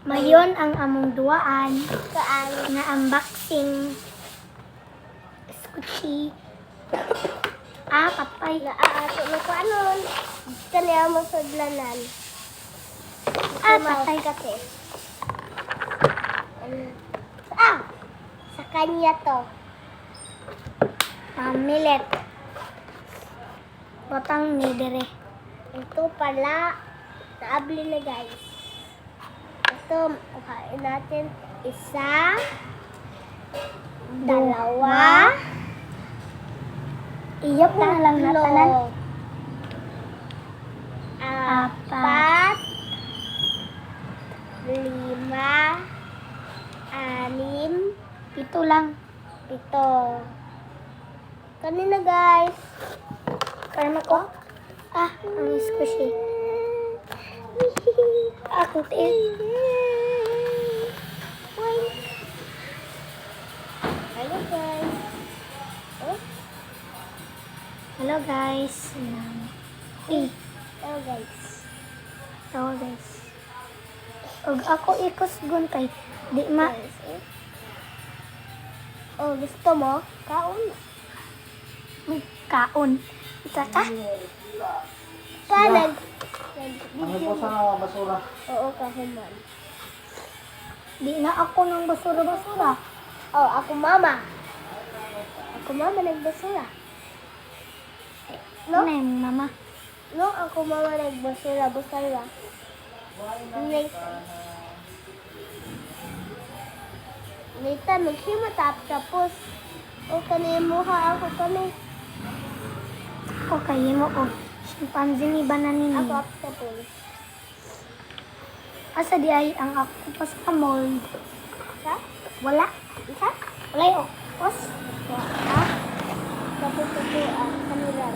Mayon ang among duaan Kaan. nga unboxing. Skuchi. Patay. Naaato na ko anon. Kaniya mo sudlanan. Patay. Kasi. Sa kanya to. Millet. Botang ni dire. Ito pala. Naabli na guys. Ito, kuhain natin. Isa. Dalawa. Iyap mo na lang natanan. Apat. Lima. Anim. Pito lang. Ito. Kanina guys. Karma ko. Ang squishy. Akong tiil. Hello guys. Oh, Hello guys. hello guys. Hello guys. Og ako ikos gun kay di ma Oh, gusto mo? Kaon. kaon. Isa ka? Paano? Ano po sa basura? Oo, kahuman. Di na ako ng basura-basura. Oh, ako mama. Ako mama nagbasura. No? Ano yung mama? No, ako mama nagbasura. Basura. Nita, maghimatap tapos. O, kanina mo ha. Ako kani. Ako kayo mo og chimpanzee ni bananin. Ako tapos. Asa di ay ang ako pa sa mold. Sa? Wala. Isa? Wala yung okpos. Ha? Tapos ito, kanila.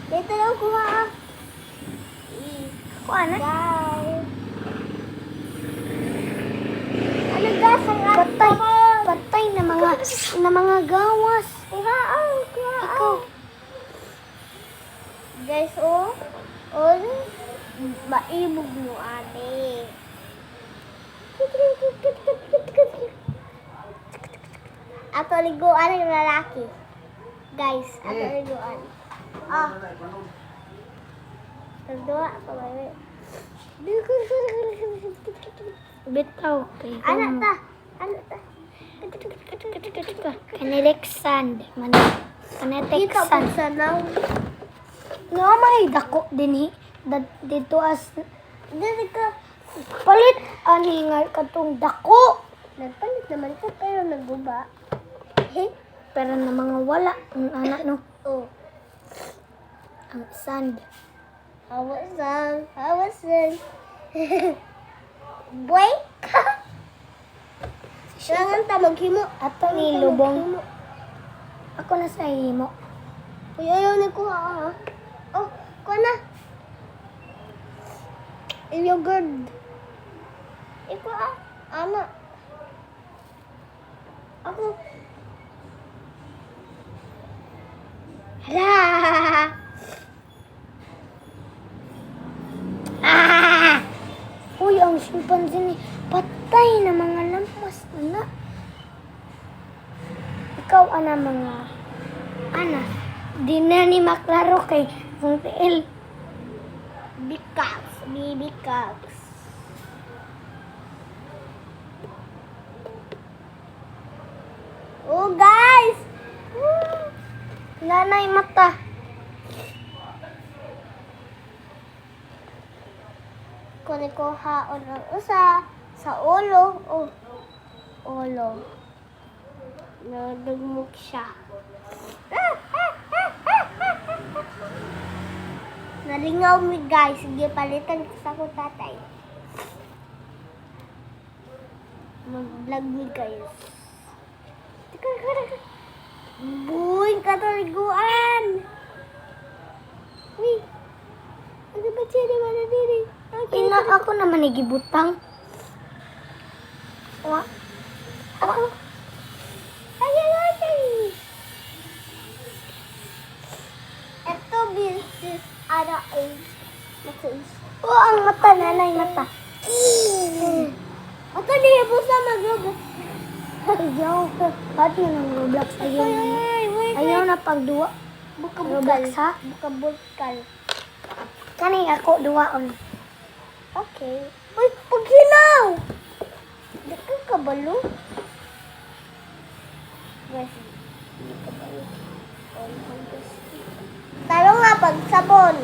Dito lang kuha. Ako anak. Guys. Ano guys? Ang Patay. Patay na mga gawas. Kuhaan. Ikaw. Guys, oh. Oh. Maibog mo, ate. Ato liguan ng lalaki. Guys, ato liguan. Tagdua ako may. Bitaw. Kay Anak ta. Anak ta. Kinetic sand. Kinetic Dito sand. po sa naw. No, may dako din dito as Dito ka. palit aningal katong dako. Nagpalit naman ka pero nagguba. Pero na mga wala ang anak no. Oh. Ang sand. Hawasan. Boy. Kailangan ta maghimo. Ato ni lubong. Ako na sa himo. Uy, ayaw ni kuha ha. Oh, kuha na. Yogurt. Ikuha. Ana. Ako. Hala. Uy, ang chimpanzee ni patay na mga lampas na. Ikaw ana mga ana. Di na ni maklaro kay ang tiil. Bikax. Baby Cax. Oh, guys! Nanay mata. Kung ko haon ang usa sa ulo. Oh, ulo. Nadugmok siya. Nalingaw mi guys. Sige, palitan ko sa ko tatay. Mag-vlog mi guys. Buing kataliguan. Uy. Ano ba siya naman na diri? Ina ako naman igibutang. Wa. Ako. Ay, ay, ay, ay. Ito, business, ada age. Matiis. Oh, ang mata, nanay, mata. Ako di po sa mag-robot. Ayaw. Ba't yun ang Roblox? Ayaw na. Ayaw na pagduwa. Buka-bukal. Roblox, ha? Buka-bukal. Kani ako duwaon. Okay. Uy, paghilaw! Di ka kabalo? Yes. Di ka kabalo. Taro nga pag sabon.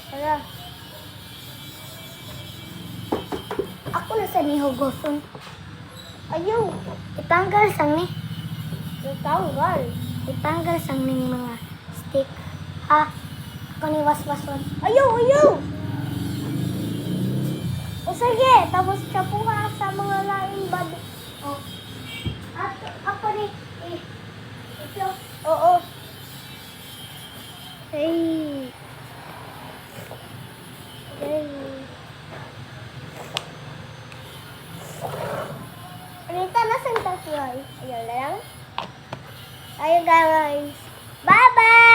Tara. Ako na sa nihugoson. Ayaw. Itanggal sang ni. Natanggal. Itanggal sang ning mga stick. Ha? Ako ni waswason. Ayaw, ayaw! O sige, tapos tsapuha sa mga laing body. Oh. Ako ni. Ito. Oo. Hey. Hey. Anita, nasan tayo? Ayaw na lang. Tayo guys. Bye-bye!